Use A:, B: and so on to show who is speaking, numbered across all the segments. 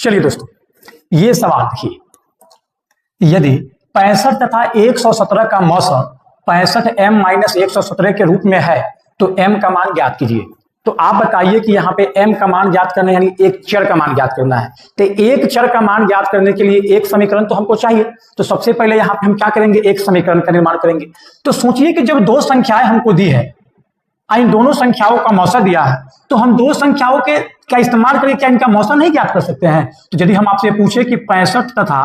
A: चलिए दोस्तों, ये सवाल देखिए, यदि 65 तथा 117 का मौसम 65m - 117 के रूप में है तो m का मान ज्ञात कीजिए। तो आप बताइए कि यहाँ पे m का मान ज्ञात करना है, यानी एक चर का मान ज्ञात करना है। तो एक चर का मान ज्ञात करने के लिए एक समीकरण तो हमको चाहिए। तो सबसे पहले यहाँ पे हम क्या करेंगे, एक समीकरण का निर्माण करेंगे। तो सोचिए कि जब दो संख्याएं हमको दी है, इन दोनों संख्याओं का मौसा दिया है, तो हम दो संख्याओं के क्या इस्तेमाल करके क्या इनका मौसा नहीं ज्ञात कर सकते हैं? तो यदि हम आपसे पूछे कि 65 तथा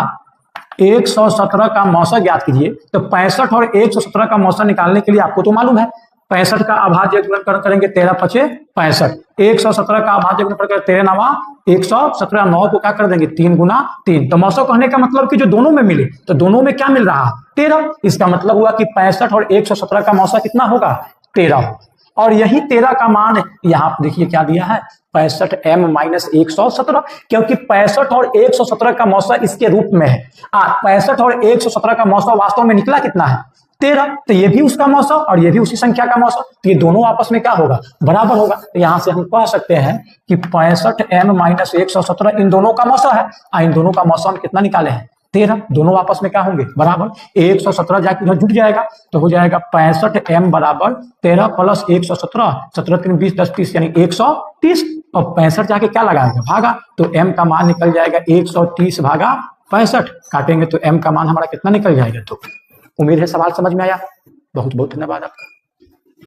A: 117 का मौसा ज्ञात कीजिए, तो 65 और 117 का मौसा निकालने के लिए आपको तो मालूम है 65 का अभाज्य गुणनखंड करेंगे 13 × 5 = 65, 117 का अभाज्य गुणनखंड करेंगे 13 × 9 = 117, 9 को क्या कर देंगे 3 × 3। तो मौसा कहने का मतलब कि जो दोनों में मिले, तो दोनों में क्या मिल रहा है 13। इसका मतलब हुआ कि 65 और 117 का मौसा कितना होगा 13। और यही 13 का मान यहाँ देखिए क्या दिया है 65m - 117, क्योंकि 65 और 117 का मौसा इसके रूप में है। 65 और 117 का मौसा वास्तव में निकला कितना है 13। तो ये भी उसका मौसा और ये भी उसी संख्या का मौसा, तो ये दोनों आपस में क्या होगा बराबर होगा। तो यहाँ से हम कह सकते हैं कि 65m - 117 इन दोनों का मौसा है। इन दोनों का मौसा हम कितना निकाले हैं 13। दोनों आपस में क्या होंगे बराबर। 117 जाके उधर जुट जाएगा तो हो जाएगा 65m = 13 + 117, 17 × 3 = 20, 10 × 30 यानी 130। और 65 जाके क्या लगाएगा भागा, तो m का मान निकल जाएगा 130 भागा 65। काटेंगे तो m का मान हमारा कितना निकल जाएगा। तो उम्मीद है सवाल समझ में आया। बहुत बहुत धन्यवाद आपका।